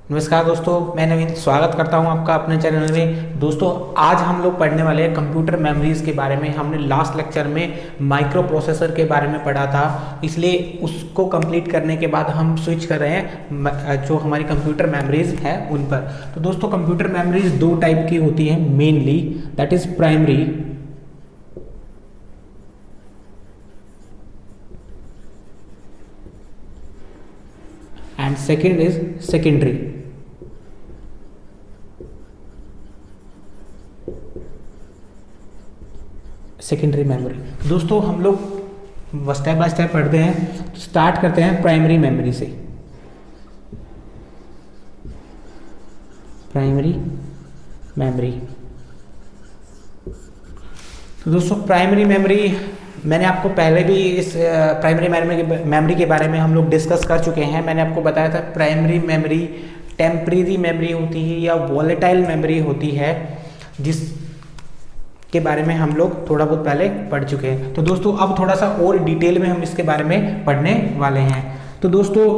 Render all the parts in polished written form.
नमस्कार दोस्तों, मैं नवीन स्वागत करता हूं आपका अपने चैनल में। दोस्तों, आज हम लोग पढ़ने वाले हैं कंप्यूटर मेमोरीज़ के बारे में। हमने लास्ट लेक्चर में माइक्रो प्रोसेसर के बारे में पढ़ा था, इसलिए उसको कंप्लीट करने के बाद हम स्विच कर रहे हैं जो हमारी कंप्यूटर मेमोरीज़ हैं उन पर। तो दोस्तों, कंप्यूटर मेमोरीज़ दो टाइप की होती हैं mainly, that is primary and second is secondary. Secondary memory. दोस्तों, हम लोग स्टेप बाय स्टेप पढ़ते हैं। तो स्टार्ट करते हैं प्राइमरी मेमोरी से। Primary memory. तो दोस्तों, प्राइमरी मेमोरी मैंने आपको पहले भी इस प्राइमरी मेमोरी के बारे में हम लोग डिस्कस कर चुके हैं। मैंने आपको बताया था प्राइमरी मेमोरी टेम्परेरी मेमोरी होती है या वॉलेटाइल मेमोरी होती है, जिस के बारे में हम लोग थोड़ा बहुत पहले पढ़ चुके हैं। तो दोस्तों, अब थोड़ा सा और डिटेल में हम इसके बारे में पढ़ने वाले हैं। तो दोस्तों,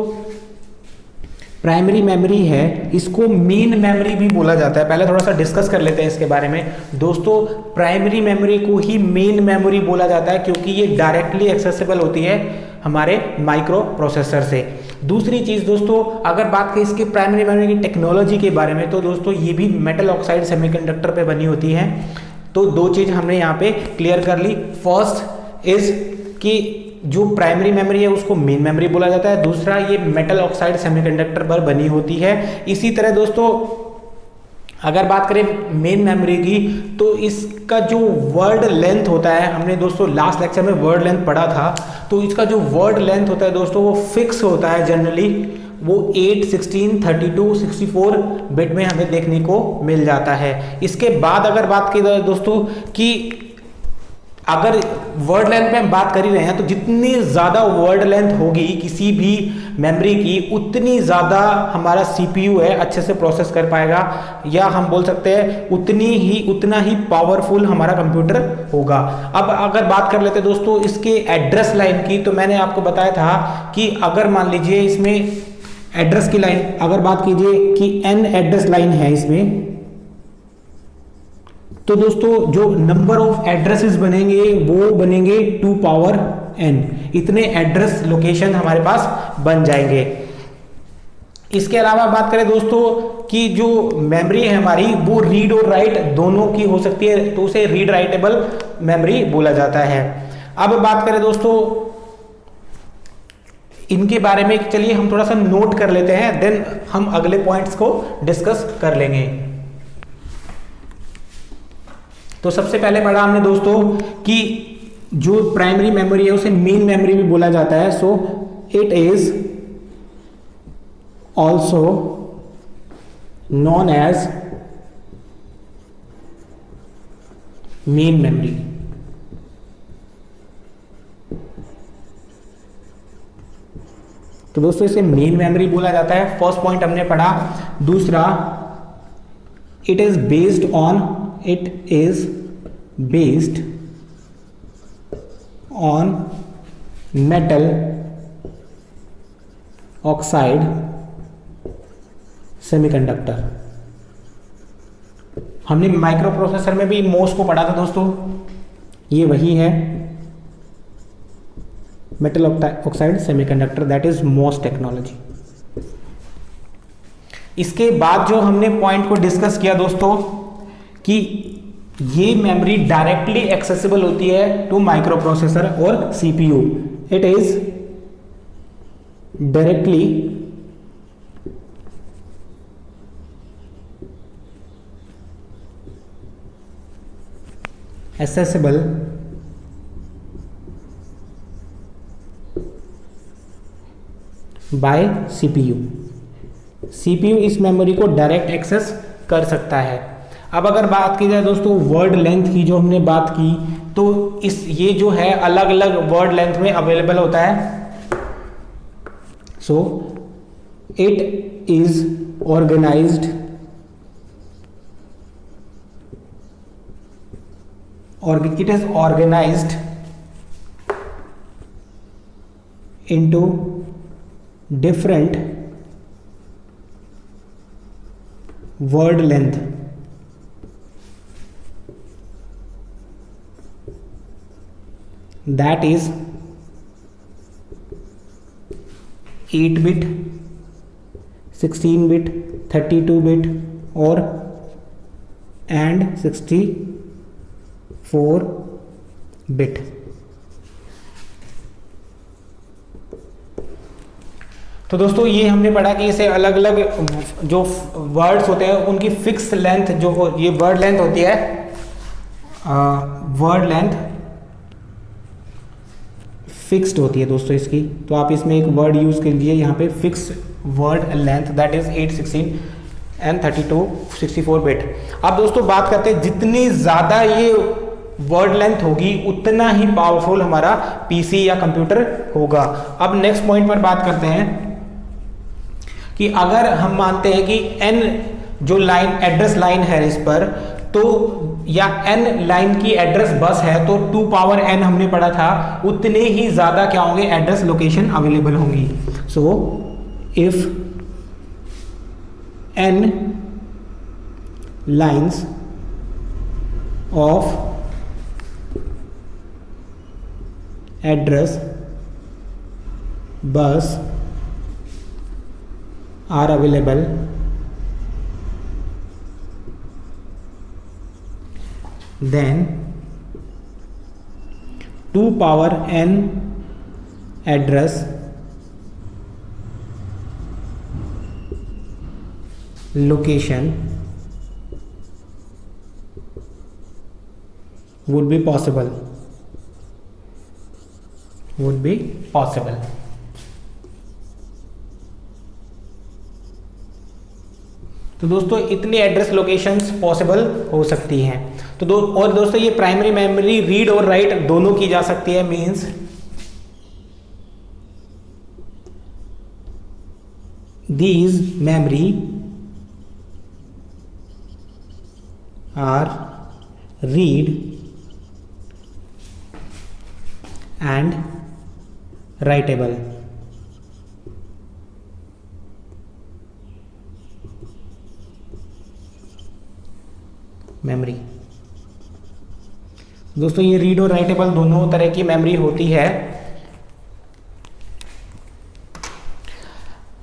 प्राइमरी मेमोरी है, इसको मेन मेमोरी भी बोला जाता है। पहले थोड़ा सा डिस्कस कर लेते हैं इसके बारे में। दोस्तों, प्राइमरी मेमोरी को ही मेन मेमोरी बोला जाता है क्योंकि ये डायरेक्टली एक्सेसिबल होती है हमारे माइक्रो प्रोसेसर से। दूसरी चीज़ दोस्तों, अगर बात करें इसकी प्राइमरी मेमोरी की टेक्नोलॉजी के बारे में, तो दोस्तों ये भी मेटल ऑक्साइड सेमीकंडक्टर पे बनी होती है। तो दो चीज़ हमने यहाँ पे क्लियर कर ली। फर्स्ट इज कि जो प्राइमरी मेमोरी है उसको मेन मेमोरी बोला जाता है। दूसरा, ये मेटल ऑक्साइड सेमीकंडक्टर पर बनी होती है। इसी तरह दोस्तों, अगर बात करें मेन मेमोरी की, तो इसका जो वर्ड लेंथ होता है, हमने दोस्तों लास्ट लेक्चर में वर्ड लेंथ पढ़ा था, तो इसका जो वर्ड लेंथ होता है दोस्तों वो फिक्स होता है जनरली। वो 8, 16, 32, 64 बिट में हमें देखने को मिल जाता है। इसके बाद अगर बात की जाए दोस्तों कि अगर वर्ड लेंथ पे हम बात कर ही रहे हैं, तो जितनी ज़्यादा वर्ड लेंथ होगी किसी भी मेमोरी की, उतनी ज़्यादा हमारा सीपीयू है अच्छे से प्रोसेस कर पाएगा, या हम बोल सकते हैं उतना ही पावरफुल हमारा कंप्यूटर होगा। अब अगर बात कर लेते हैं दोस्तों इसके एड्रेस लाइन की, तो मैंने आपको बताया था कि अगर मान लीजिए इसमें एड्रेस की लाइन, अगर बात कीजिए कि n एड्रेस लाइन है इसमें, तो दोस्तों जो नंबर ऑफ एड्रेसेस बनेंगे वो बनेंगे 2 पावर n। इतने एड्रेस लोकेशन हमारे पास बन जाएंगे। इसके अलावा बात करें दोस्तों कि जो मेमोरी है हमारी, वो रीड और राइट दोनों की हो सकती है, तो उसे रीड राइटेबल मेमोरी बोला जाता है। अब बात करें दोस्तों इनके बारे में, चलिए हम थोड़ा सा नोट कर लेते हैं, देन हम अगले पॉइंट्स को डिस्कस कर लेंगे। तो सबसे पहले पढ़ा हमने दोस्तों कि जो प्राइमरी मेमोरी है उसे मेन मेमोरी भी बोला जाता है। So it is also known as main memory. तो दोस्तों इसे मेन मेमोरी बोला जाता है। फर्स्ट पॉइंट हमने पढ़ा। दूसरा, it is based on metal oxide semiconductor. हमने माइक्रो प्रोसेसर में भी मोस को पढ़ा था दोस्तों, ये वही है, metal oxide semiconductor, that is मोस टेक्नोलॉजी। इसके बाद जो हमने पॉइंट को डिस्कस किया दोस्तों कि ये मेमोरी डायरेक्टली एक्सेसिबल होती है टू माइक्रो प्रोसेसर और CPU. It is directly accessible bye CPU. CPU इस मेमोरी को डायरेक्ट एक्सेस कर सकता है। अब अगर बात की जाए दोस्तों वर्ड लेंथ की, जो हमने बात की, तो ये जो है अलग अलग वर्ड लेंथ में अवेलेबल होता है। So it is organised into different word length that is 8 bit, 16 bit, 32 bit or and 64 bit। तो दोस्तों ये हमने पढ़ा कि इसे अलग अलग जो वर्ड्स होते हैं उनकी फिक्स लेंथ, जो ये वर्ड लेंथ होती है, वर्ड लेंथ फिक्स्ड होती है दोस्तों इसकी। तो आप इसमें एक वर्ड यूज कर लीजिए यहाँ पे, fix word length that is 8, 16 and 32, 64 bit. अब दोस्तों बात करते हैं, जितनी ज्यादा ये वर्ड लेंथ होगी उतना ही पावरफुल हमारा पीसी या कंप्यूटर होगा। अब नेक्स्ट पॉइंट पर बात करते हैं कि अगर हम मानते हैं कि n जो लाइन एड्रेस लाइन है इस पर, तो या n लाइन की एड्रेस बस है, तो 2 पावर n हमने पढ़ा था, उतने ही ज्यादा क्या होंगे एड्रेस लोकेशन अवेलेबल होंगी। So if n lines of address bus are available, then 2 power n address location would be possible, तो दोस्तों इतनी एड्रेस लोकेशंस पॉसिबल हो सकती हैं। तो और दोस्तों ये प्राइमरी मेमोरी रीड और राइट दोनों की जा सकती है, means these memory are read and writable। Memory दोस्तों ये रीड और राइटेबल दोनों तरह की मेमोरी होती है।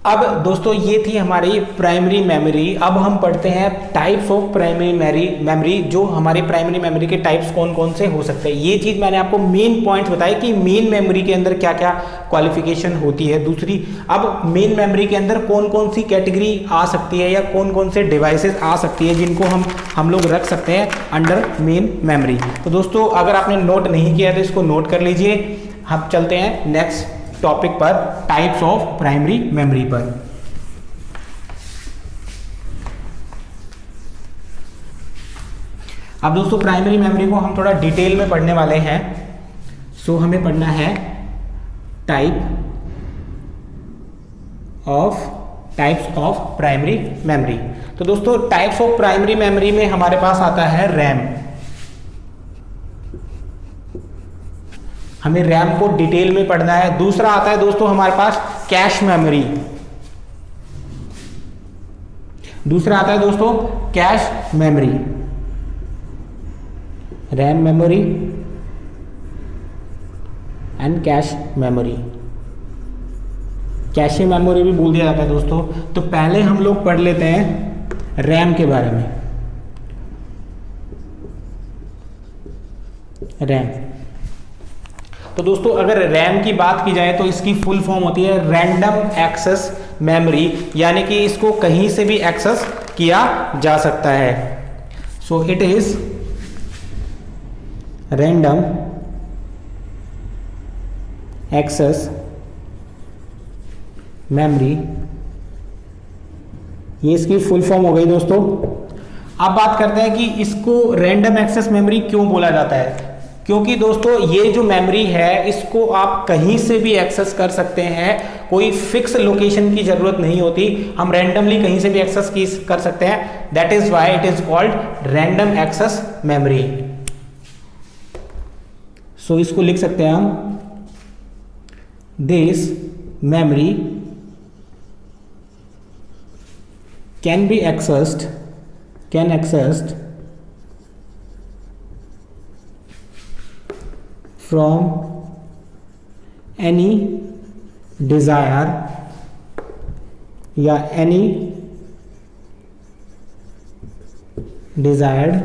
अब दोस्तों ये थी हमारी प्राइमरी मेमोरी। अब हम पढ़ते हैं टाइप्स ऑफ प्राइमरी मेमोरी, जो हमारी प्राइमरी मेमोरी के टाइप्स कौन कौन से हो सकते हैं। ये चीज मैंने आपको मेन पॉइंट्स बताए कि मेन मेमोरी के अंदर क्या क्या क्वालिफिकेशन होती है। दूसरी, अब मेन मेमोरी के अंदर कौन कौन सी कैटेगरी आ सकती है या कौन कौन से डिवाइसेस आ सकती है जिनको हम लोग रख सकते हैं अंडर मेन मेमोरी। तो दोस्तों अगर आपने नोट नहीं किया तो इसको नोट कर लीजिए। हम चलते हैं नेक्स्ट टॉपिक पर, टाइप्स ऑफ प्राइमरी मेमोरी पर। अब दोस्तों प्राइमरी मेमोरी को हम थोड़ा डिटेल में पढ़ने वाले हैं। सो हमें पढ़ना है टाइप्स ऑफ प्राइमरी मेमोरी। तो दोस्तों टाइप्स ऑफ प्राइमरी मेमोरी में हमारे पास आता है रैम। हमें रैम को डिटेल में पढ़ना है। दूसरा आता है दोस्तों हमारे पास कैश मेमोरी। दूसरा आता है दोस्तों cache memory, RAM memory and cache memory. Cache memory भी बोल दिया जाता है दोस्तों। तो पहले हम लोग पढ़ लेते हैं रैम के बारे में। रैम, तो दोस्तों अगर रैम की बात की जाए तो इसकी फुल फॉर्म होती है रैंडम एक्सेस मेमोरी, यानी कि इसको कहीं से भी एक्सेस किया जा सकता है। So it is random access memory, ये इसकी फुल फॉर्म हो गई दोस्तों। अब बात करते हैं कि इसको रैंडम एक्सेस मेमोरी क्यों बोला जाता है। क्योंकि दोस्तों ये जो मेमोरी है इसको आप कहीं से भी एक्सेस कर सकते हैं, कोई फिक्स लोकेशन की जरूरत नहीं होती, हम रैंडमली कहीं से भी एक्सेस कर सकते हैं। That is why it is called random access memory. So इसको लिख सकते हैं हम, this memory can be accessed can accessed from any desire या any desired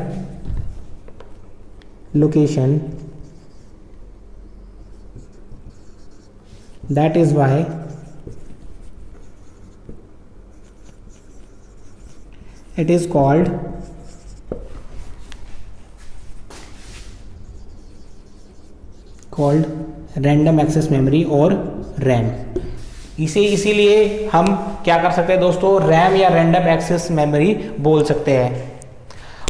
location. That is why it is called random access memory और RAM. इसे इसीलिए हम क्या कर सकते हैं दोस्तों, रैम या रैंडम एक्सेस मेमोरी बोल सकते हैं।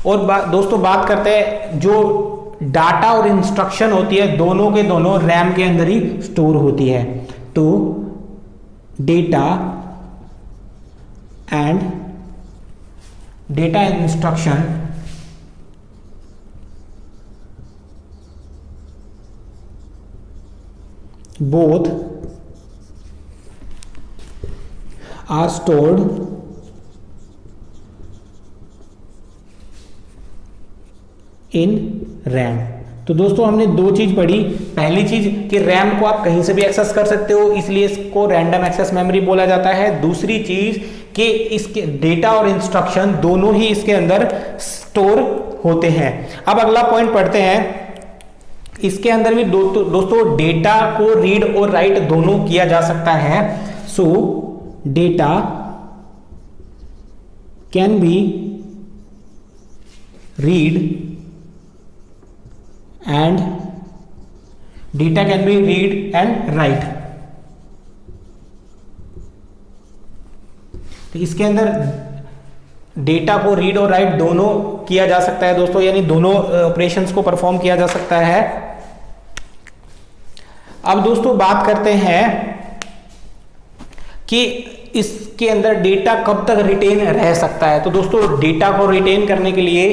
और दोस्तों बात करते हैं जो डाटा और इंस्ट्रक्शन होती है दोनों के दोनों रैम के अंदर ही स्टोर होती है। तो data instruction both are stored in RAM। तो दोस्तों हमने दो चीज पढ़ी। पहली चीज कि रैम को आप कहीं से भी एक्सेस कर सकते हो, इसलिए इसको रैंडम एक्सेस मेमोरी बोला जाता है। दूसरी चीज कि इसके डेटा और इंस्ट्रक्शन दोनों ही इसके अंदर स्टोर होते हैं। अब अगला पॉइंट पढ़ते हैं। इसके अंदर भी दोस्तों डेटा को रीड और राइट दोनों किया जा सकता है। सो data can be read and right. तो इसके अंदर डेटा को रीड और राइट दोनों किया जा सकता है दोस्तों, यानी दोनों ऑपरेशंस को परफॉर्म किया जा सकता है। अब दोस्तों बात करते हैं कि इसके अंदर डेटा कब तक रिटेन रह सकता है। तो दोस्तों डेटा को रिटेन करने के लिए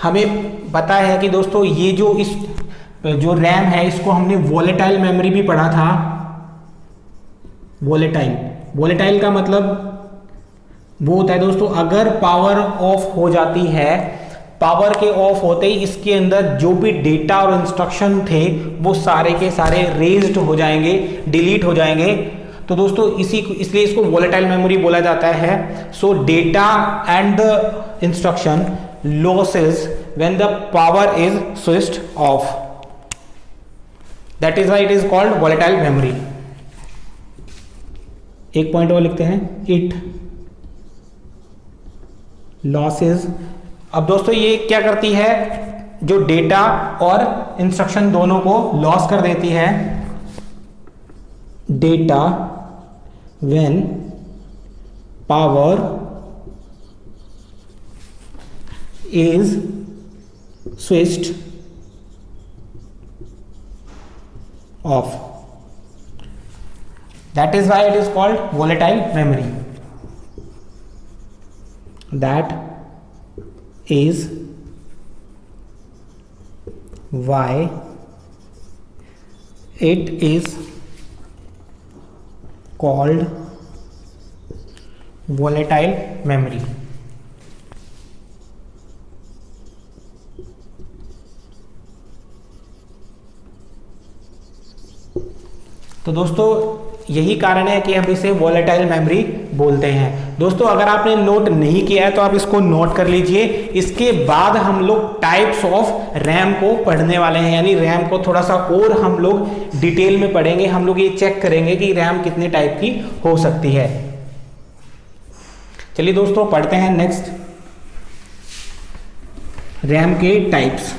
हमें पता है कि दोस्तों ये जो रैम है इसको हमने वोलेटाइल मेमोरी भी पढ़ा था। वोलेटाइल का मतलब वो होता है दोस्तों, अगर पावर ऑफ हो जाती है, पावर के ऑफ होते ही इसके अंदर जो भी डेटा और इंस्ट्रक्शन थे वो सारे के सारे रेज्ड हो जाएंगे, डिलीट हो जाएंगे। तो दोस्तों इसलिए इसको वोलेटाइल मेमोरी बोला जाता है। सो data and the instruction losses when the power is switched off, that is why it is called volatile memory. एक पॉइंट और लिखते हैं, इट लॉसेस। अब दोस्तों ये क्या करती है, जो डेटा और इंस्ट्रक्शन दोनों को लॉस कर देती है। Data when power is switched off, that is why it is called volatile memory. That is why it is called volatile memory। तो दोस्तों यही कारण है कि हम इसे वोलेटाइल मेमोरी बोलते हैं। दोस्तों अगर आपने नोट नहीं किया है तो आप इसको नोट कर लीजिए। इसके बाद हम लोग टाइप्स ऑफ रैम को पढ़ने वाले हैं, यानी रैम को थोड़ा सा और हम लोग डिटेल में पढ़ेंगे। हम लोग ये चेक करेंगे कि रैम कितने टाइप की हो सकती है। चलिए दोस्तों पढ़ते हैं नेक्स्ट, रैम के types.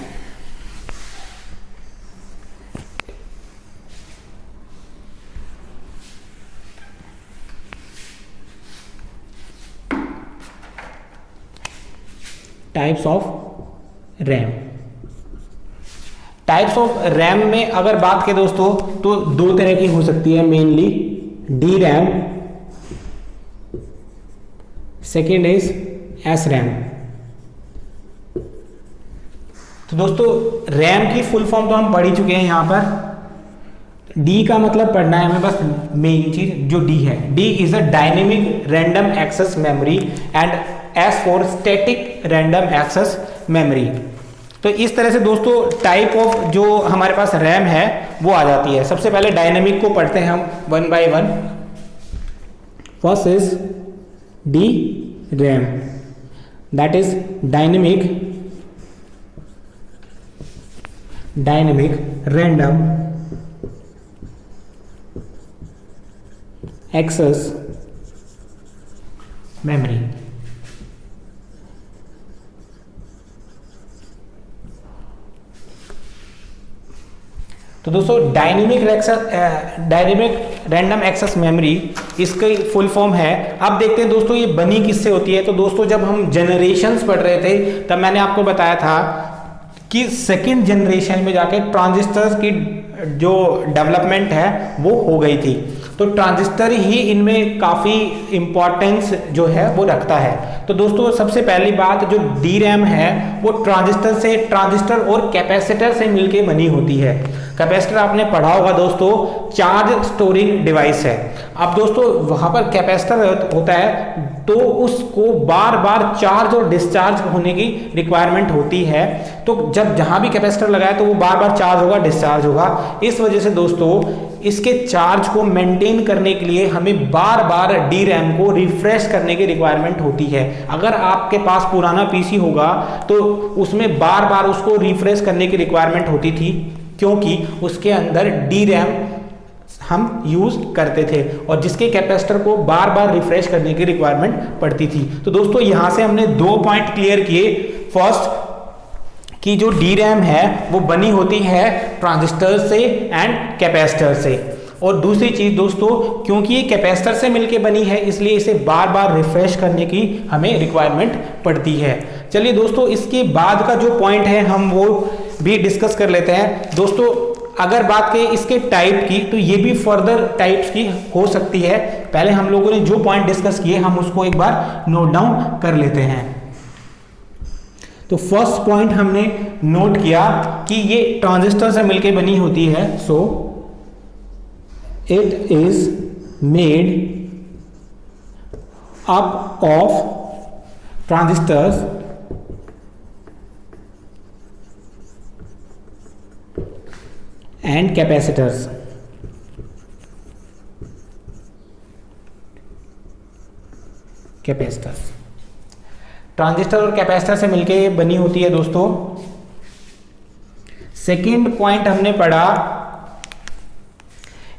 Types of RAM. Types of RAM में अगर बात करें दोस्तों तो दो तरह की हो सकती है mainly, D RAM, second is S RAM. तो दोस्तों रैम की फुल फॉर्म तो हम पढ़ ही चुके हैं। यहां पर डी का मतलब पढ़ना है हमें, बस मेन चीज जो डी है। D is a dynamic random access memory and S for static random access memory. तो इस तरह से दोस्तों टाइप ऑफ जो हमारे पास रैम है वो आ जाती है। सबसे पहले डायनेमिक को पढ़ते हैं हम one by one. First is D RAM, that is dynamic random access memory. तो दोस्तों डायनेमिक रैंडम एक्सेस मेमोरी इसकी फुल फॉर्म है। अब देखते हैं दोस्तों ये बनी किससे होती है। तो दोस्तों जब हम जनरेशन्स पढ़ रहे थे तब मैंने आपको बताया था कि सेकंड जनरेशन में जाके ट्रांजिस्टर्स की जो डेवलपमेंट है वो हो गई थी। तो ट्रांजिस्टर ही इनमें काफ़ी इंपॉर्टेंस जो है वो रखता है। तो दोस्तों सबसे पहली बात, जो डी रैम है वो ट्रांजिस्टर और कैपेसिटर से मिलके बनी होती है। कैपेसिटर आपने पढ़ा होगा दोस्तों, चार्ज स्टोरिंग डिवाइस है। अब दोस्तों वहाँ पर कैपेसिटर होता है तो उसको बार बार चार्ज और डिस्चार्ज होने की रिक्वायरमेंट होती है। तो जब जहाँ भी कैपेसिटर लगाए तो वो बार बार चार्ज होगा, डिस्चार्ज होगा। इस वजह से दोस्तों इसके चार्ज को मेंटेन करने के लिए हमें बार बार डी रैम को रिफ्रेश करने की रिक्वायरमेंट होती है। अगर आपके पास पुराना पीसी होगा तो उसमें बार बार उसको रिफ्रेश करने की रिक्वायरमेंट होती थी, क्योंकि उसके अंदर डी रैम हम यूज करते थे और जिसके कैपेसिटर को बार बार रिफ्रेश करने की रिक्वायरमेंट पड़ती थी। तो दोस्तों यहां से हमने 2 पॉइंट क्लियर किए। फर्स्ट कि जो डी रैम है वो बनी होती है ट्रांजिस्टर से एंड कैपेसिटर से, और दूसरी चीज दोस्तों क्योंकि ये कैपेसिटर से मिलके बनी है इसलिए इसे बार बार रिफ्रेश करने की हमें रिक्वायरमेंट पड़ती है। चलिए दोस्तों इसके बाद का जो पॉइंट है हम वो भी डिस्कस कर लेते हैं। दोस्तों अगर बात करें इसके टाइप की तो ये भी फर्दर टाइप्स की हो सकती है। पहले हम लोगों ने जो पॉइंट डिस्कस किए हम उसको एक बार नोट डाउन कर लेते हैं। तो फर्स्ट पॉइंट हमने नोट किया कि ये ट्रांजिस्टर से मिलके बनी होती है। So it is made up of transistors and capacitors. Transistor और कैपेसिटर से मिलके बनी होती है दोस्तों। सेकंड पॉइंट हमने पढ़ा,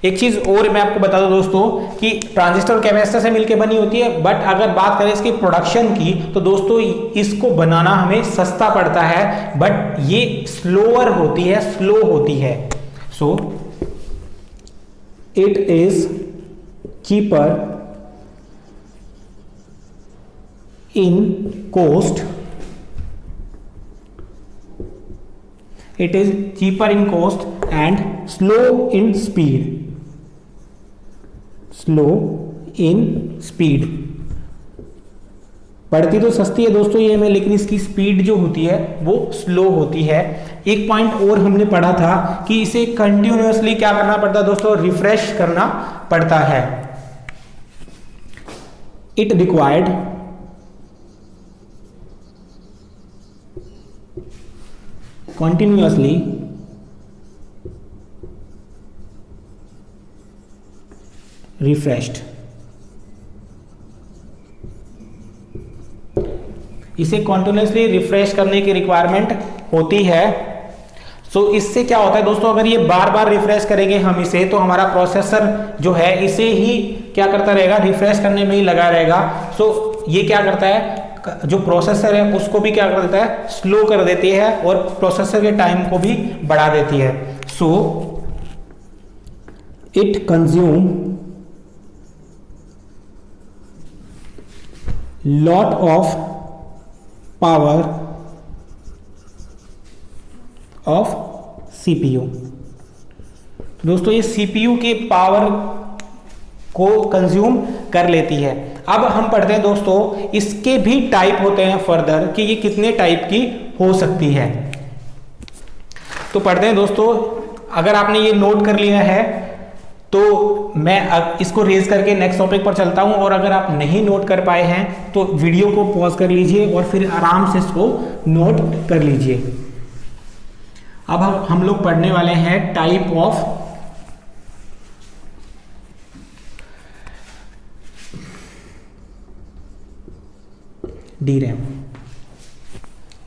एक चीज और मैं आपको बता दूं दोस्तों कि ट्रांजिस्टर और कैपेसिटर से मिलके बनी होती है, बट अगर बात करें इसकी प्रोडक्शन की तो दोस्तों इसको बनाना हमें सस्ता पड़ता है, बट ये स्लो होती है। So it is cheaper in cost, it is cheaper in cost and slow in speed। पड़ती तो सस्ती है दोस्तों ये में, लेकिन इसकी स्पीड जो होती है वो स्लो होती है। एक पॉइंट और हमने पढ़ा था कि इसे कंटिन्यूअसली क्या करना पड़ता है दोस्तों, रिफ्रेश करना पड़ता है। It required continuously refreshed। इसे continuously रिफ्रेश करने की रिक्वायरमेंट होती है। सो इससे क्या होता है दोस्तों, अगर ये बार बार रिफ्रेश करेंगे हम इसे तो हमारा प्रोसेसर जो है इसे ही क्या करता रहेगा, रिफ्रेश करने में ही लगा रहेगा। सो ये क्या करता है, जो प्रोसेसर है उसको भी क्या कर देता है, स्लो कर देती है और प्रोसेसर के टाइम को भी बढ़ा देती है। So it consume lot of power of CPU. दोस्तों ये सीपीयू के पावर को कंज्यूम कर लेती है। अब हम पढ़ते हैं दोस्तों इसके भी टाइप होते हैं फर्दर कि ये कितने टाइप की हो सकती है। तो पढ़ते हैं दोस्तों, अगर आपने ये नोट कर लिया है तो मैं अब इसको रेज करके नेक्स्ट टॉपिक पर चलता हूं, और अगर आप नहीं नोट कर पाए हैं तो वीडियो को पॉज कर लीजिए और फिर आराम से इसको नोट कर लीजिए। अब हम लोग पढ़ने वाले हैं type of DRAM,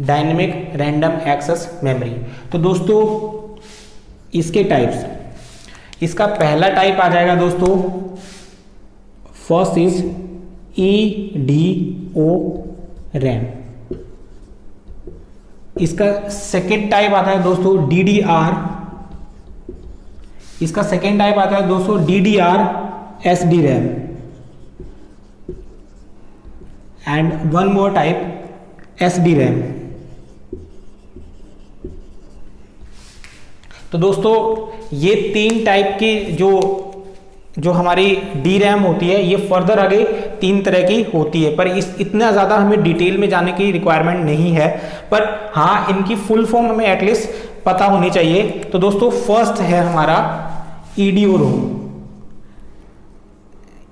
dynamic random access memory. तो दोस्तों इसके टाइप्स, इसका पहला टाइप आ जाएगा दोस्तों, फर्स्ट इज EDO रैम। इसका सेकेंड टाइप आता है दोस्तों DDR। इसका सेकेंड टाइप आता है दोस्तों DDR SD RAM. And one more type SD RAM. तो दोस्तों ये तीन टाइप की जो हमारी DRAM होती है, ये फर्दर आगे तीन तरह की होती है, पर इतना ज़्यादा हमें डिटेल में जाने की रिक्वायरमेंट नहीं है, पर हाँ इनकी फुल फॉर्म हमें एटलीस्ट पता होनी चाहिए। तो दोस्तों फर्स्ट है हमारा EDO ROM,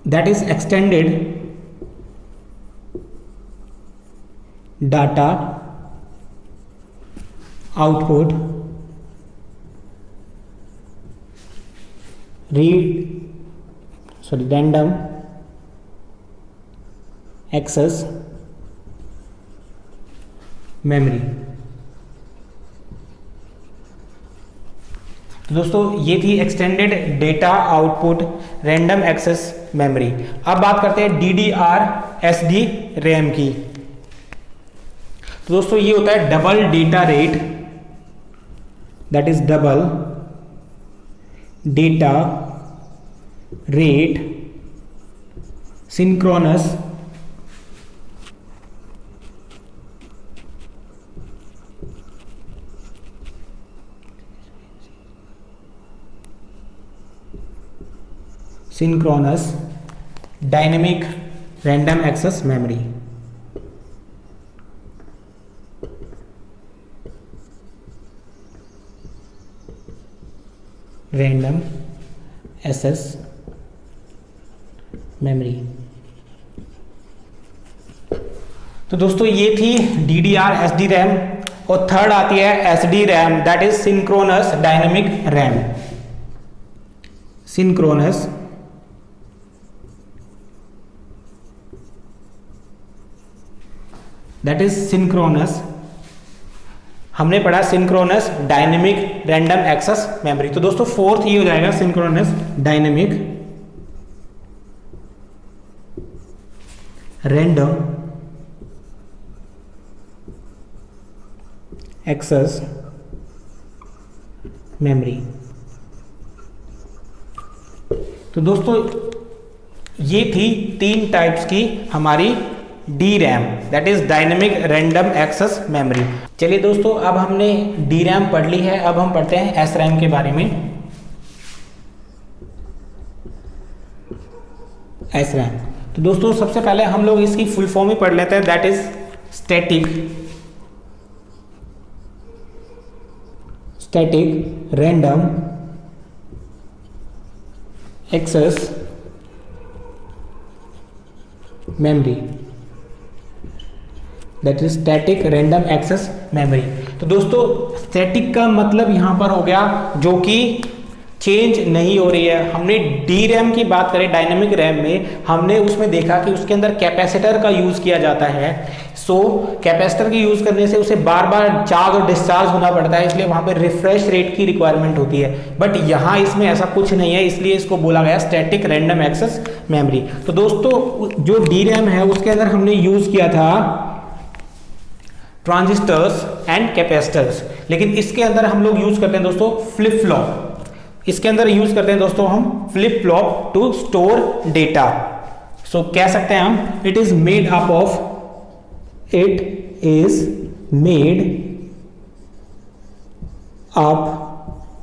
that is extended data output random access memory. तो दोस्तों ये थी extended data output random access memory. अब बात करते हैं DDR SD रैम की। तो दोस्तों ये होता है double data rate, that is double data rate synchronous dynamic random access memory. Random access memory. तो दोस्तों ये थी DDR SD रैम, और थर्ड आती है SD RAM, that is synchronous dynamic RAM. Synchronous that is synchronous, हमने पढ़ा synchronous dynamic random access memory. तो दोस्तों फोर्थ ये हो जाएगा synchronous dynamic random access memory. तो दोस्तों ये थी तीन टाइप्स की हमारी DRAM, that is dynamic random access memory. चलिए दोस्तों अब हमने DRAM पढ़ ली है, अब हम पढ़ते हैं SRAM के बारे में। SRAM, तो दोस्तों सबसे पहले हम लोग इसकी फुल फॉर्म ही पढ़ लेते हैं, that is static random access memory, that is static random access memory. तो दोस्तों स्टैटिक का मतलब यहां पर हो गया जो कि चेंज नहीं हो रही है। हमने DRAM की बात करें डायनेमिक रैम में, हमने उसमें देखा कि उसके अंदर कैपेसिटर का यूज किया जाता है। सो कैपेसिटर के यूज करने से उसे बार बार चार्ज और डिस्चार्ज होना पड़ता है, इसलिए वहां पर रिफ्रेश रेट की रिक्वायरमेंट होती है। बट यहाँ इसमें ऐसा कुछ नहीं है, इसलिए इसको बोला गया स्टैटिक रैंडम एक्सेस मेमोरी। तो दोस्तों जो DRAM है उसके अंदर हमने यूज किया था ट्रांजिस्टर्स एंड कैपेसिटर्स, लेकिन इसके अंदर हम लोग यूज करते हैं दोस्तों फ्लिप फ्लॉप। इसके अंदर यूज करते हैं दोस्तों हम flip flop to store data. So कह सकते हैं हम it is made up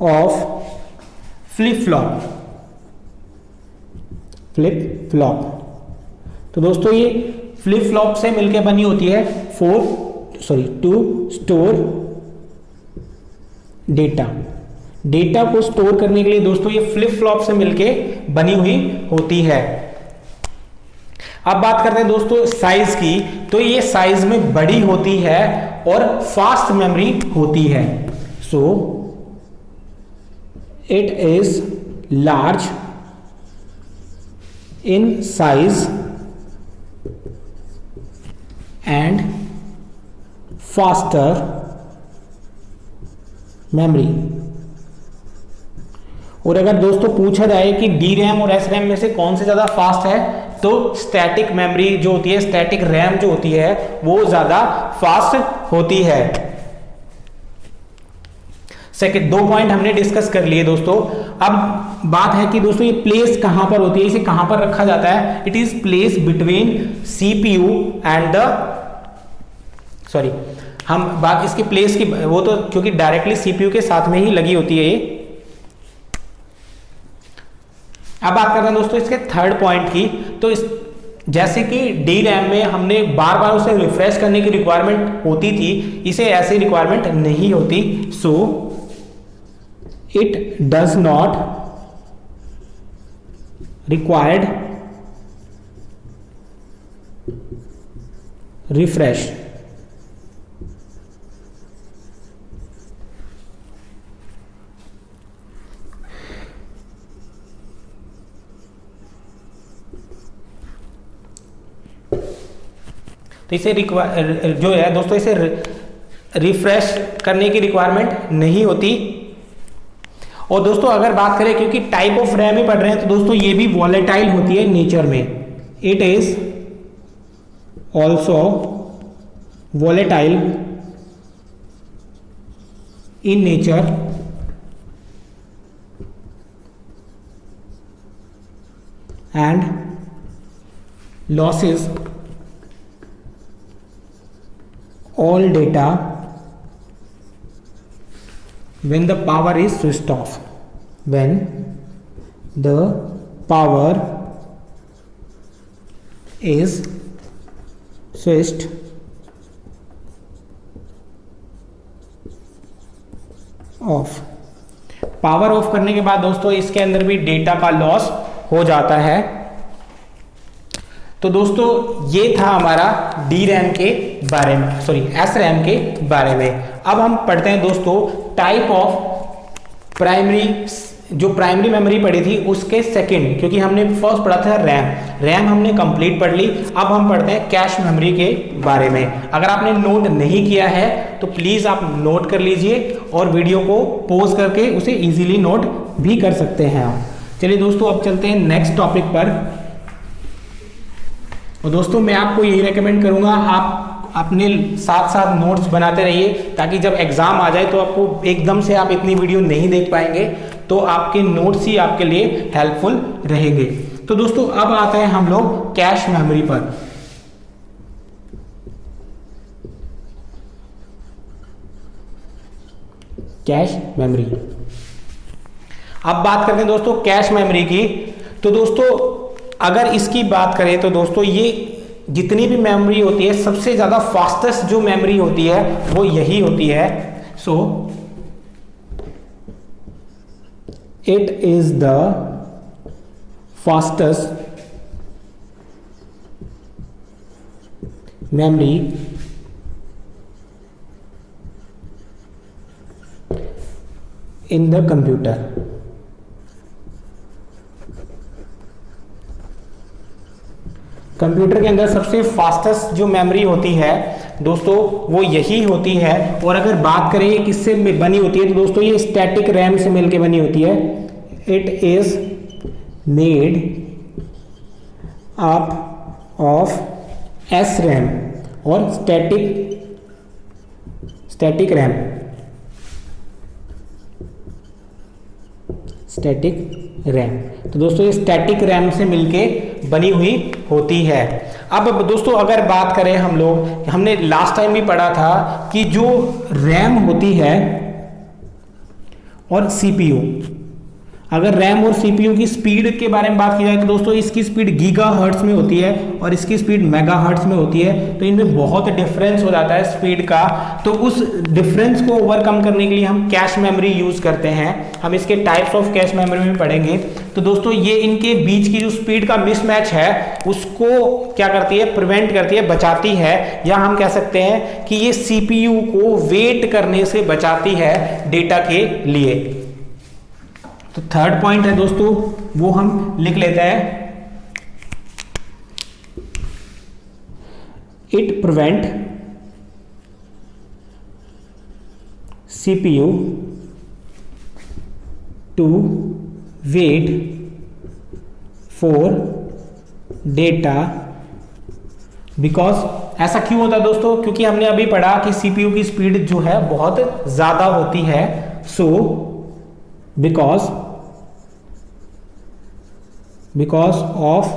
of flip flop. तो दोस्तों ये फ्लिप फ्लॉप से मिलकर बनी होती है टू स्टोर डेटा। डेटा को स्टोर करने के लिए दोस्तों ये फ्लिप फ्लॉप से मिलके बनी हुई होती है। अब बात करते हैं दोस्तों साइज की, तो ये साइज में बड़ी होती है और फास्ट मेमोरी होती है। So it is large in size and faster memory. और अगर दोस्तों पूछा जाए कि डी रैम और एस रैम में से कौन से ज्यादा फास्ट है, तो स्टैटिक मेमोरी जो होती है, स्टैटिक रैम जो होती है, वो ज्यादा फास्ट होती है। सेकंड, 2 पॉइंट हमने डिस्कस कर लिए दोस्तों। अब बात है कि दोस्तों ये प्लेस कहां पर होती है, इसे कहां पर रखा जाता है। It is place between CPU and the sorry, हम बात इसकी प्लेस की, वो तो क्योंकि डायरेक्टली सीपीयू के साथ में ही लगी होती है ये। अब बात करते हैं दोस्तों इसके थर्ड पॉइंट की। तो इस जैसे कि डी रैम में हमने बार बार उसे रिफ्रेश करने की रिक्वायरमेंट होती थी, इसे ऐसी रिक्वायरमेंट नहीं होती। So it does not required refresh. तो इसे जो है दोस्तों, इसे रिफ्रेश करने की रिक्वायरमेंट नहीं होती। और दोस्तों अगर बात करें, क्योंकि टाइप ऑफ रैम ही पढ़ रहे हैं, तो दोस्तों ये भी वॉलेटाइल होती है नेचर में। It is also volatile in nature and losses all data when the power is switched off. When the power is switched off. Power of करने के बाद दोस्तों इसके अंदर भी डेटा का लॉस हो जाता है। तो दोस्तों ये था हमारा डी रैम के बारे में, सॉरी एस रैम के बारे में। अब हम पढ़ते हैं दोस्तों टाइप ऑफ प्राइमरी, जो प्राइमरी मेमोरी पढ़ी थी उसके सेकंड, क्योंकि हमने फर्स्ट पढ़ा था रैम हमने कंप्लीट पढ़ ली। अब हम पढ़ते हैं कैश मेमोरी के बारे में। अगर आपने नोट नहीं किया है तो प्लीज आप नोट कर लीजिए और वीडियो को पॉज करके उसे इजीली नोट भी कर सकते हैं आप। चलिए दोस्तों अब चलते हैं नेक्स्ट टॉपिक पर। और दोस्तों मैं आपको यही रेकमेंड करूंगा, आप अपने साथ साथ नोट्स बनाते रहिए, ताकि जब एग्जाम आ जाए तो आपको एकदम से आप इतनी वीडियो नहीं देख पाएंगे, तो आपके नोट्स ही आपके लिए हेल्पफुल रहेंगे। तो दोस्तों अब आते हैं हम लोग कैश मेमोरी पर। कैश मेमोरी, अब बात करते हैं दोस्तों कैश मेमोरी की। तो दोस्तों अगर इसकी बात करें तो दोस्तों ये जितनी भी मेमोरी होती है, सबसे ज्यादा फास्टेस्ट जो मेमोरी होती है वो यही होती है। So it is the fastest memory in the computer. Computer के अंदर सबसे फास्टेस्ट जो मेमोरी होती है दोस्तों वो यही होती है। और अगर बात करें किससे बनी होती है, तो दोस्तों ये स्टैटिक रैम से मिलके बनी होती है। It is made up of S RAM और स्टैटिक रैम, स्टैटिक रैम। तो दोस्तों ये स्टैटिक रैम से मिलके बनी हुई होती है। अब दोस्तों अगर बात करें हम लोग, हमने लास्ट टाइम भी पढ़ा था कि जो रैम होती है और सीपीयू, अगर रैम और सीपीयू की स्पीड के बारे में बात की जाए तो दोस्तों इसकी स्पीड गीगाहर्ट्ज में होती है और इसकी स्पीड मेगाहर्ट्ज में होती है, तो इनमें बहुत डिफरेंस हो जाता है स्पीड का। तो उस डिफरेंस को ओवरकम करने के लिए हम कैश मेमोरी यूज करते हैं। हम इसके टाइप्स ऑफ कैश मेमोरी में पढ़ेंगे। तो दोस्तों ये इनके बीच की जो स्पीड का मिसमैच है उसको क्या करती है, प्रिवेंट करती है, बचाती है, या हम कह सकते हैं कि ये सीपीयू को वेट करने से बचाती है डेटा के लिए। तो थर्ड पॉइंट है दोस्तों, वो हम लिख लेते हैं, it prevent CPU to wait for data because. ऐसा क्यों होता है दोस्तों, क्योंकि हमने अभी पढ़ा कि सीपीयू की स्पीड जो है बहुत ज्यादा होती है। So because of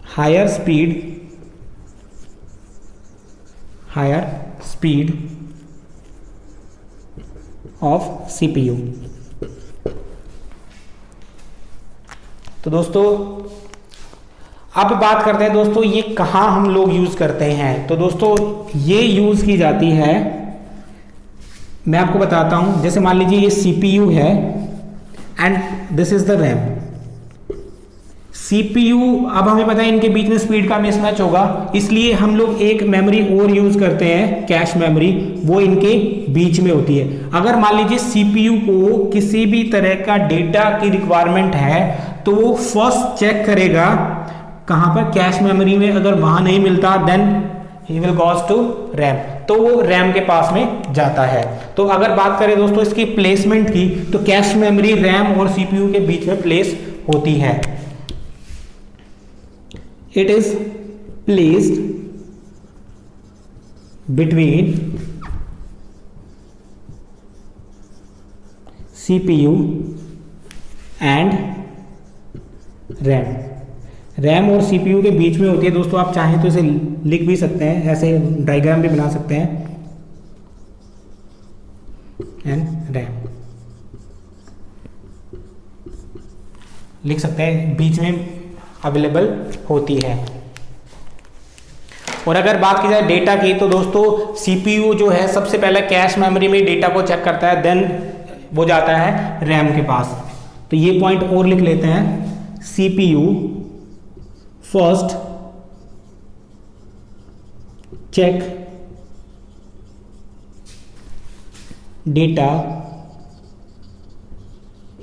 higher speed of CPU। तो दोस्तों अब बात करते हैं दोस्तों ये कहाँ हम लोग यूज करते हैं। तो दोस्तों ये यूज की जाती है, मैं आपको बताता हूं। जैसे मान लीजिए ये CPU है and this is the RAM. CPU, अब हमें पता है इनके बीच में स्पीड का मिसमैच होगा, इसलिए हम लोग एक मेमोरी और यूज करते हैं, कैश मेमोरी, वो इनके बीच में होती है। अगर मान लीजिए CPU को किसी भी तरह का डेटा की रिक्वायरमेंट है तो वो फर्स्ट चेक करेगा कहां पर, कैश मेमोरी में। अगर वहां नहीं मिलता then he will goes to RAM, तो वो रैम के पास में जाता है। तो अगर बात करें दोस्तों इसकी प्लेसमेंट की, तो कैश मेमोरी रैम और CPU के बीच में प्लेस होती है। It is placed between CPU and RAM। RAM और CPU के बीच में होती है दोस्तों। आप चाहें तो इसे लिख भी सकते हैं, ऐसे डायग्राम भी बना सकते हैं, एंड रैम लिख सकते हैं, बीच में अवेलेबल होती है। और अगर बात की जाए डेटा की, तो दोस्तों CPU जो है सबसे पहले कैश मेमोरी में डेटा को चेक करता है, देन वो जाता है रैम के पास। तो ये पॉइंट और लिख लेते हैं, CPU first check data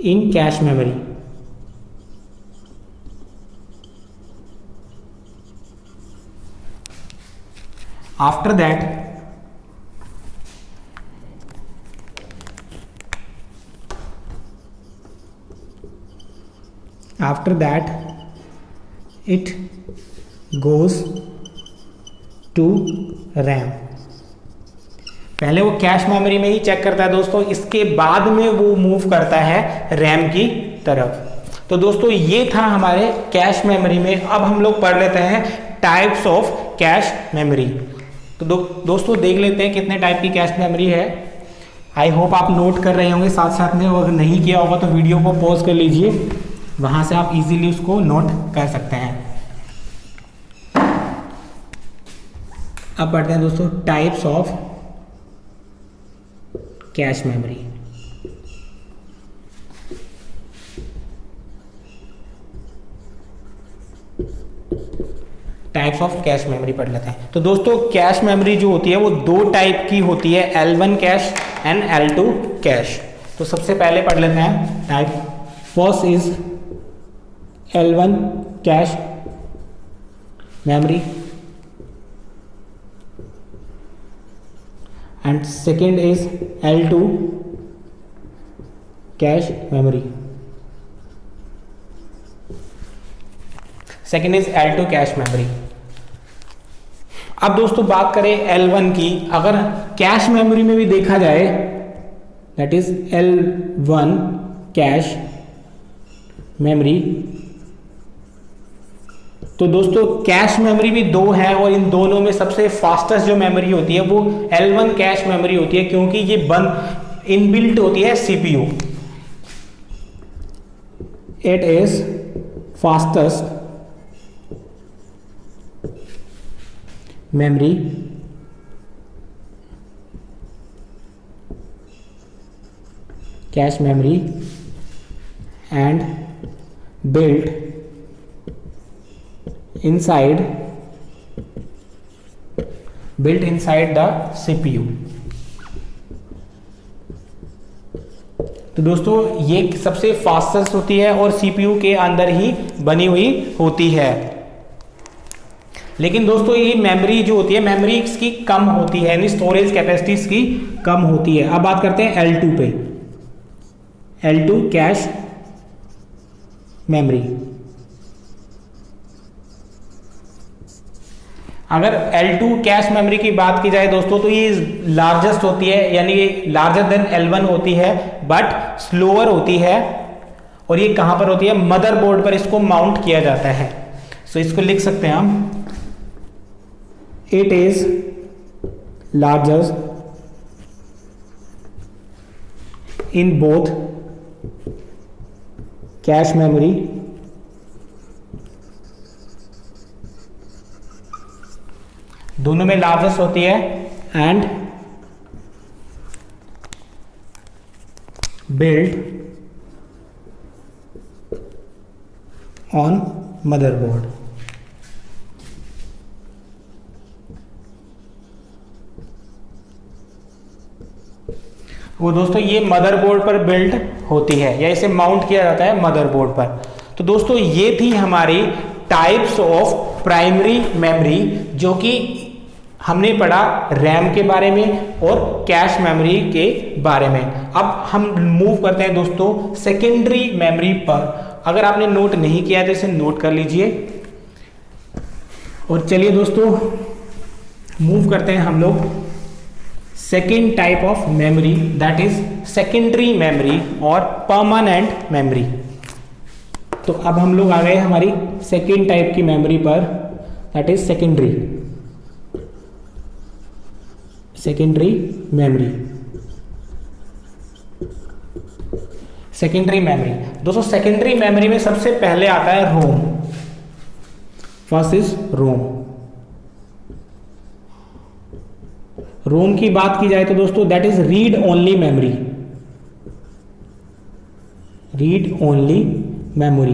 in cache memory. After that it goes to RAM। पहले वो कैश मेमोरी में ही चेक करता है दोस्तों, इसके बाद में वो मूव करता है रैम की तरफ। तो दोस्तों ये था हमारे कैश मेमोरी में। अब हम लोग पढ़ लेते हैं टाइप्स ऑफ कैश मेमोरी। तो दोस्तों देख लेते हैं कितने टाइप की कैश मेमोरी है। आई होप आप नोट कर रहे होंगे साथ साथ में, अगर नहीं किया होगा तो वीडियो को पॉज कर लीजिए, वहां से आप इजीली उसको नोट कर सकते हैं। अब पढ़ते हैं दोस्तों types of cache memory. Types of cache memory पढ़ लेते हैं। तो दोस्तों कैश मेमोरी जो होती है वो दो टाइप की होती है, L1 cash and L2 cash. तो सबसे पहले पढ़ लेते हैं type. First is L1 cache memory and second is L2 cache memory. Second is L2 cache memory. अब दोस्तों बात करें L1 की, अगर कैश मेमोरी में भी देखा जाए, that is L1 cache memory. तो दोस्तों कैश मेमोरी भी दो है और इन दोनों में सबसे फास्टेस्ट जो मेमोरी होती है वो L1 कैश मेमोरी होती है, क्योंकि ये बंद इनबिल्ट होती है CPU। it is fastest memory cache memory and built inside the CPU। तो दोस्तों ये सबसे फास्टेस्ट होती है और CPU के अंदर ही बनी हुई होती है। लेकिन दोस्तों ये मेमोरी जो होती है, मेमोरी इसकी कम होती है, यानी स्टोरेज कैपेसिटी इसकी कम होती है। अब बात करते हैं L2 पे। L2 cache memory. अगर L2 कैश मेमोरी की बात की जाए दोस्तों तो ये लार्जेस्ट होती है, यानी ये लार्जर देन L1 होती है बट स्लोअर होती है। और ये कहां पर होती है? मदरबोर्ड पर इसको माउंट किया जाता है। सो इसको लिख सकते हैं हम, it is largest in both cache memory दोनों में लार्जेस्ट होती है एंड बिल्ड ऑन मदरबोर्ड। वो दोस्तों ये मदरबोर्ड पर बिल्ड होती है या इसे माउंट किया जाता है मदरबोर्ड पर। तो दोस्तों ये थी हमारी टाइप्स ऑफ प्राइमरी मेमोरी, जो कि हमने पढ़ा रैम के बारे में और कैश मेमोरी के बारे में। अब हम मूव करते हैं दोस्तों सेकेंडरी मेमोरी पर। अगर आपने नोट नहीं किया तो इसे नोट कर लीजिए। और चलिए दोस्तों मूव करते हैं हम लोग second type of memory, that is secondary memory और परमानेंट मेमोरी। तो अब हम लोग आ गए हमारी सेकेंड टाइप की मेमोरी पर, that is secondary memory. Secondary memory दोस्तों, सेकेंडरी मेमोरी में सबसे पहले आता है रोम। फर्स्ट इज रोम। रोम की बात की जाए तो दोस्तों that is read only memory. Read only memory.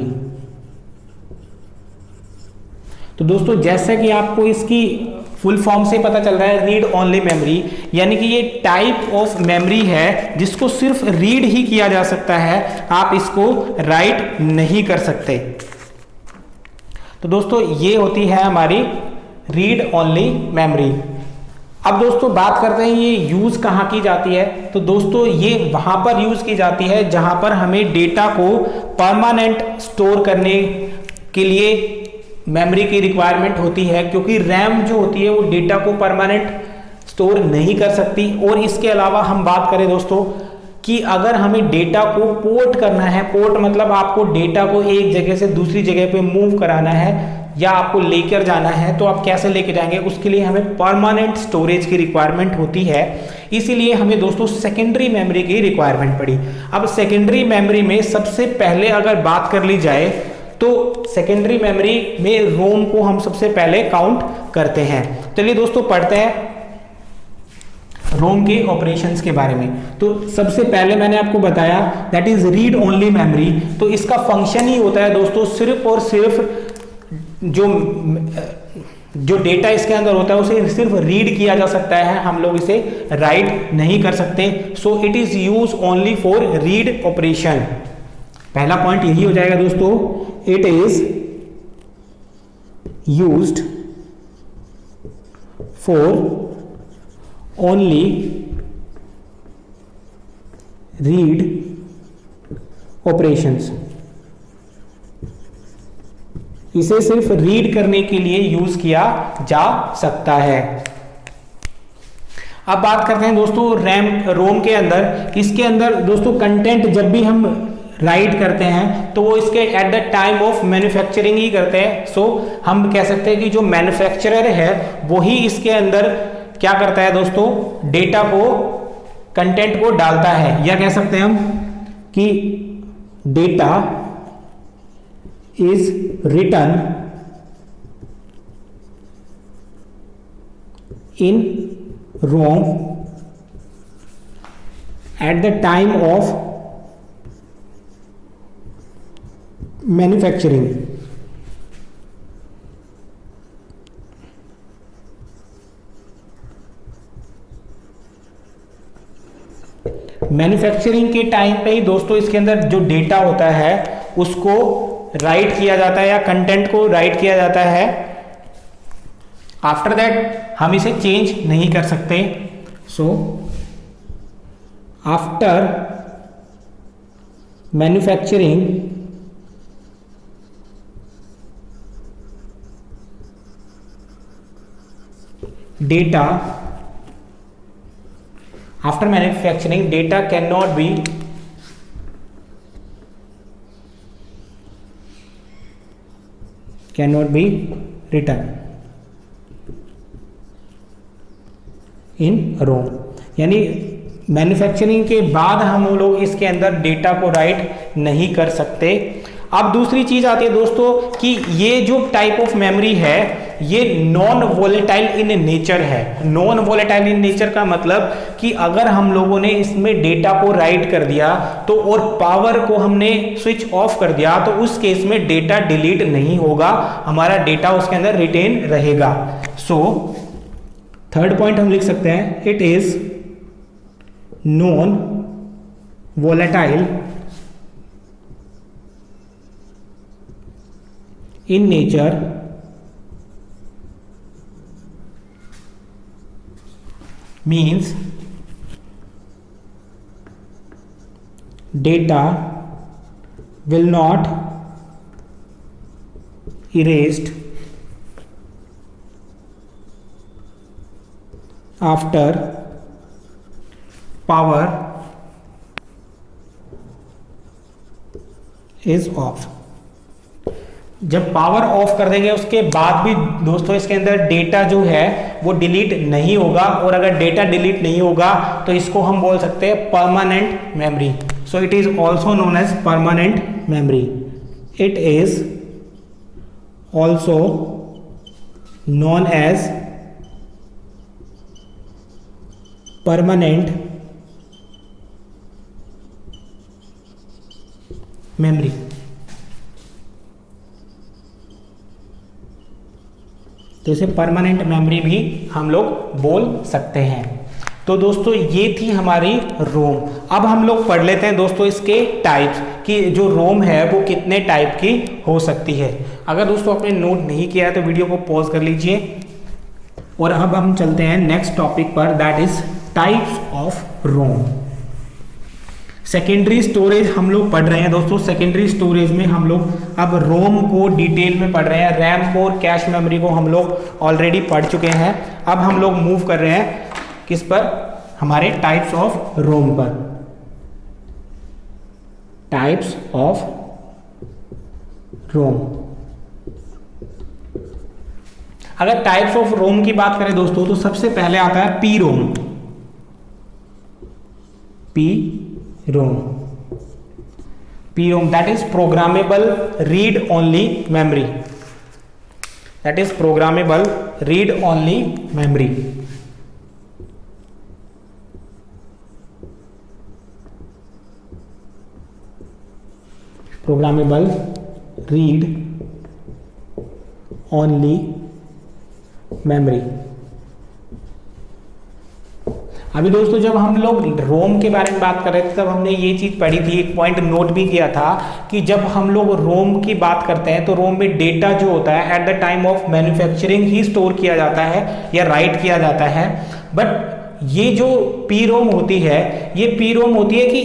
तो दोस्तों जैसा कि आपको इसकी फुल फॉर्म से पता चल रहा है, रीड ओनली मेमोरी, यानी कि ये टाइप ऑफ मेमोरी है जिसको सिर्फ रीड ही किया जा सकता है, आप इसको राइट नहीं कर सकते। तो दोस्तों ये होती है हमारी रीड ओनली मेमोरी। अब दोस्तों बात करते हैं ये यूज कहां की जाती है। तो दोस्तों ये वहां पर यूज की जाती है जहां पर हमें डेटा को परमानेंट स्टोर करने के लिए मेमोरी की रिक्वायरमेंट होती है, क्योंकि रैम जो होती है वो डेटा को परमानेंट स्टोर नहीं कर सकती। और इसके अलावा हम बात करें दोस्तों कि अगर हमें डेटा को पोर्ट करना है, पोर्ट मतलब आपको डेटा को एक जगह से दूसरी जगह पे मूव कराना है या आपको लेकर जाना है, तो आप कैसे लेके जाएंगे? उसके लिए हमें परमानेंट स्टोरेज की रिक्वायरमेंट होती है। इसीलिए हमें दोस्तों सेकेंडरी मेमोरी की रिक्वायरमेंट पड़ी। अब सेकेंडरी मेमोरी में सबसे पहले अगर बात कर ली जाए तो सेकेंडरी मेमोरी में रोम को हम सबसे पहले काउंट करते हैं। चलिए दोस्तों पढ़ते हैं रोम के ऑपरेशंस के बारे में। तो सबसे पहले मैंने आपको बताया that is read only memory. तो इसका फंक्शन ही होता है दोस्तों सिर्फ और सिर्फ जो डेटा इसके अंदर होता है उसे सिर्फ रीड किया जा सकता है, हम लोग इसे राइट नहीं कर सकते। सो it is use only for read operation. पहला पॉइंट यही हो जाएगा दोस्तों, it is used for only read operations. इसे सिर्फ रीड करने के लिए यूज किया जा सकता है। अब बात करते हैं दोस्तों रोम के अंदर। इसके अंदर दोस्तों कंटेंट जब भी हम राइट करते हैं तो वो इसके at the time of manufacturing ही करते हैं। सो हम कह सकते हैं कि जो मैन्युफैक्चरर है वही इसके अंदर क्या करता है दोस्तों, डेटा को, कंटेंट को डालता है, या कह सकते हैं हम कि data is written in ROM at the time of manufacturing. Manufacturing के टाइम पे ही दोस्तों इसके अंदर जो डेटा होता है उसको राइट किया जाता है या कंटेंट को राइट किया जाता है। आफ्टर दैट हम इसे चेंज नहीं कर सकते। So after manufacturing data, after manufacturing data cannot be written in ROM। यानी मैन्युफैक्चरिंग के बाद हम लोग इसके अंदर डेटा को राइट नहीं कर सकते। अब दूसरी चीज आती है दोस्तों कि ये जो टाइप ऑफ मेमोरी है ये नॉन वोलेटाइल इन नेचर है। नॉन वोलेटाइल इन नेचर का मतलब कि अगर हम लोगों ने इसमें डेटा को राइट कर दिया तो और पावर को हमने स्विच ऑफ कर दिया तो उस केस में डेटा डिलीट नहीं होगा, हमारा डेटा उसके अंदर रिटेन रहेगा। सो थर्ड पॉइंट हम लिख सकते हैं, it is non volatile in nature means data will not erased after power is off। जब पावर ऑफ कर देंगे उसके बाद भी दोस्तों इसके अंदर डेटा जो है वो डिलीट नहीं होगा, और अगर डेटा डिलीट नहीं होगा तो इसको हम बोल सकते हैं permanent memory. So it is also known as permanent memory. It is also known as permanent memory. तो इसे परमानेंट मेमोरी भी हम लोग बोल सकते हैं। तो दोस्तों ये थी हमारी रोम। अब हम लोग पढ़ लेते हैं दोस्तों इसके टाइप्स कि जो रोम है वो कितने टाइप की हो सकती है। अगर दोस्तों आपने नोट नहीं किया है तो वीडियो को पॉज कर लीजिए और अब हम चलते हैं नेक्स्ट टॉपिक पर, that is types of ROM. Secondary storage हम लोग पढ़ रहे हैं दोस्तों। सेकेंडरी स्टोरेज में हम लोग अब रोम को डिटेल में पढ़ रहे हैं। रैम को और कैश मेमोरी को हम लोग ऑलरेडी पढ़ चुके हैं। अब हम लोग मूव कर रहे हैं किस पर, हमारे टाइप्स ऑफ रोम पर। Types of ROM. अगर टाइप्स ऑफ रोम की बात करें दोस्तों तो सबसे पहले आता है P ROM. PROM, that is programmable read only memory। that is programmable read only memory। programmable read only memory। अभी दोस्तों जब हम लोग रोम के बारे में बात कर रहे थे तब हमने ये चीज पढ़ी थी, एक पॉइंट नोट भी किया था कि जब हम लोग रोम की बात करते हैं तो रोम में डेटा जो होता है eight the time of manufacturing he store किया जाता है या राइट किया जाता है। बट ये जो पी रोम होती है ये पी रोम होती है कि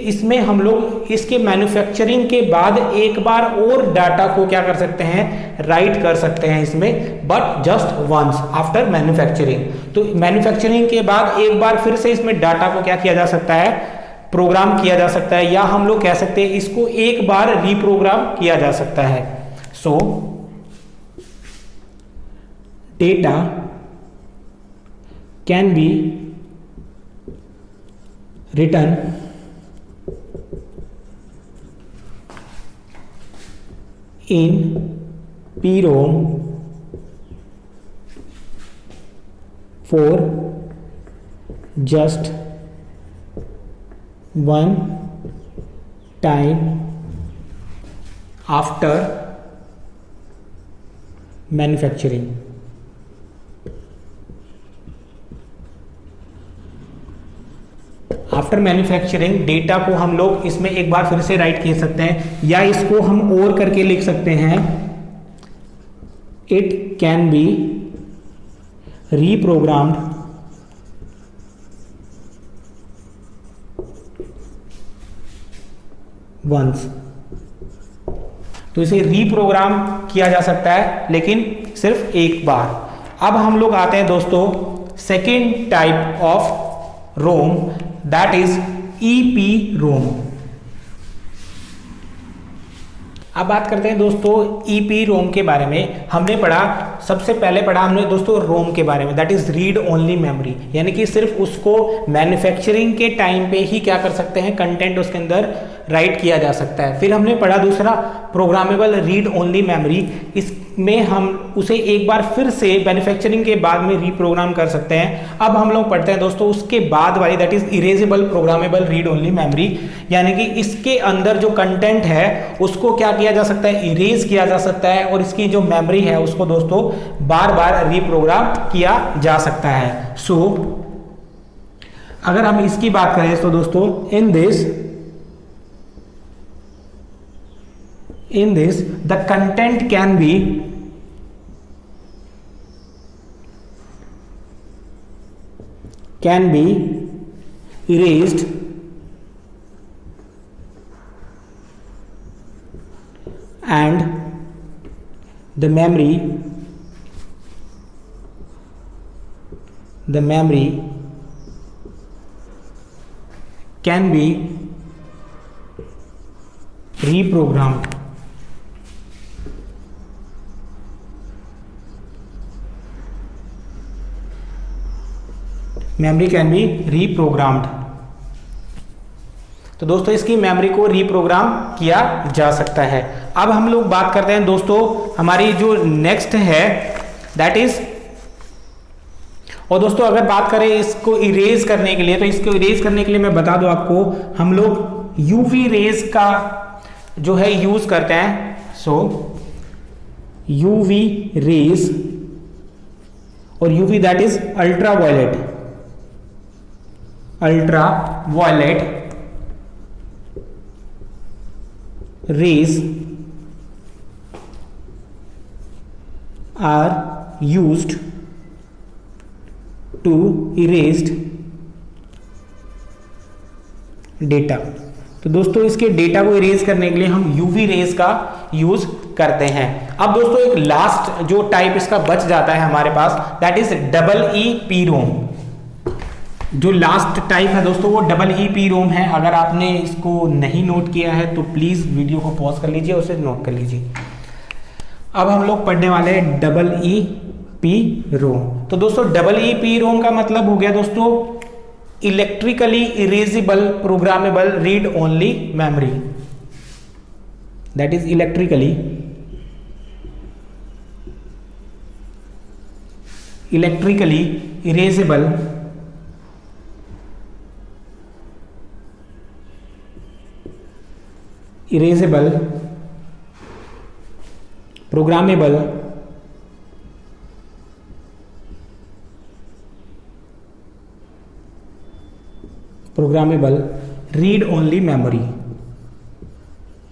इसमें हम लोग इसके मैन्युफैक्चरिंग के बाद एक बार और डाटा को क्या कर सकते हैं, राइट कर सकते हैं इसमें, but just once after manufacturing. तो मैन्युफैक्चरिंग के बाद एक बार फिर से इसमें डाटा को क्या किया जा सकता है, प्रोग्राम किया जा सकता है, या हम लोग कह सकते हैं इसको एक बार रीप्रोग्राम किया जा सकता है। सो data can be written in PROM for just one time after manufacturing. After manufacturing data को हम लोग इसमें एक बार फिर से राइट कर सकते हैं, या इसको हम और करके लिख सकते हैं, इट कैन बी रीप्रोग्राम्ड वंस। तो इसे रीप्रोग्राम किया जा सकता है लेकिन सिर्फ एक बार। अब हम लोग आते हैं दोस्तों second type of ROM, that is EPROM। अब बात करते हैं दोस्तों EPROM के बारे में। हमने पढ़ा, सबसे पहले पढ़ा हमने दोस्तों रोम के बारे में, that is read only memory, यानी कि सिर्फ उसको मैन्युफैक्चरिंग के टाइम पे ही क्या कर सकते हैं, कंटेंट उसके अंदर राइट किया जा सकता है। फिर हमने पढ़ा दूसरा प्रोग्रामेबल रीड ओनली मेमोरी, इसमें हम उसे एक बार फिर से मैन्युफैक्चरिंग के बाद में रीप्रोग्राम कर सकते हैं। अब हम लोग पढ़ते हैं दोस्तों उसके बाद वाली, that is erasable programmable read only memory, यानी कि इसके अंदर जो कंटेंट है उसको क्या किया जा सकता है, इरेज किया जा सकता है, और इसकी जो मेमोरी है उसको दोस्तों बार बार रीप्रोग्राम किया जा सकता है। सो अगर हम इसकी बात करें तो दोस्तों in this the content can be erased and the memory can be reprogrammed। Memory can be reprogrammed. तो दोस्तों इसकी मेमोरी को रीप्रोग्राम किया जा सकता है। अब हम लोग बात करते हैं दोस्तों हमारी जो नेक्स्ट है दैट इज, और दोस्तों अगर बात करें इसको इरेज करने के लिए, तो इसको इरेज करने के लिए मैं बता दूं आपको, हम लोग यूवी रेज का जो है यूज करते हैं। सो यूवी रेज, और UV that is ultraviolet rays are used to erase data. तो दोस्तों इसके डेटा को इरेज करने के लिए हम यूवी रेज का यूज करते हैं। अब दोस्तों एक लास्ट जो टाइप इसका बच जाता है हमारे पास, दैट इज EEPROM। जो लास्ट टाइप है दोस्तों वो EEPROM है। अगर आपने इसको नहीं नोट किया है तो प्लीज वीडियो को पॉज कर लीजिए और उसे नोट कर लीजिए। अब हम लोग पढ़ने वाले हैं EEPROM। तो दोस्तों EEPROM का मतलब हो गया दोस्तों electrically erasable programmable read only memory, that is electrically erasable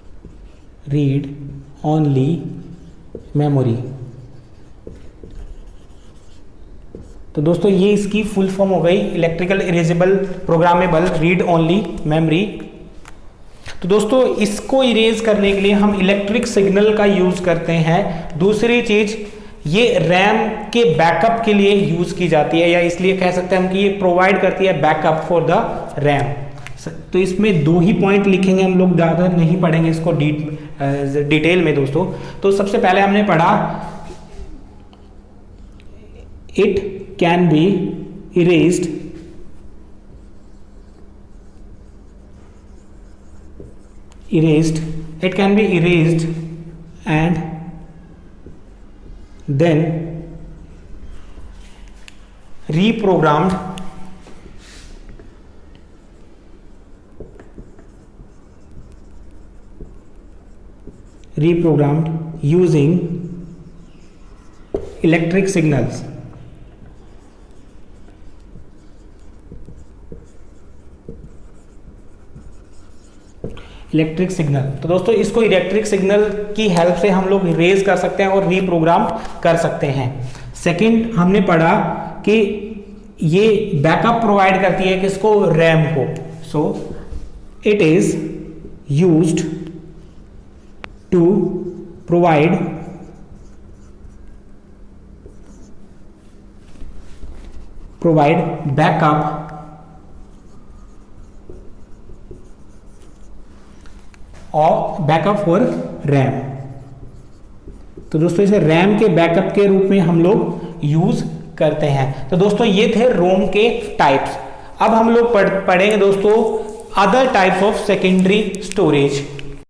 programmable read only memory, तो दोस्तों ये इसकी फुल फॉर्म हो गई electrical erasable programmable read only memory. तो दोस्तों इसको इरेज करने के लिए हम इलेक्ट्रिक सिग्नल का यूज करते हैं। दूसरी चीज ये रैम के बैकअप के लिए यूज की जाती है, या इसलिए कह सकते हैं हम कि ये प्रोवाइड करती है बैकअप फॉर द रैम। तो इसमें दो ही पॉइंट लिखेंगे हम लोग, ज़्यादा नहीं पढ़ेंगे इसको डिटेल में दोस्तों। तो सबसे पहले हमने पढ़ा it can be erased it can be erased and then reprogrammed using electric signals. Electric signal, तो दोस्तों इसको इलेक्ट्रिक सिग्नल की हेल्प से हम लोग रेज कर सकते हैं और रीप्रोग्राम कर सकते हैं। सेकंड हमने पढ़ा कि ये बैकअप प्रोवाइड करती है किसको, रैम को। So it is used to provide backup और बैकअप फॉर रैम। तो दोस्तों इसे रैम के बैकअप के रूप में हम लोग यूज करते हैं। तो दोस्तों ये थे रोम के टाइप्स। अब हम लोग पढ़ेंगे दोस्तों other types of secondary storage.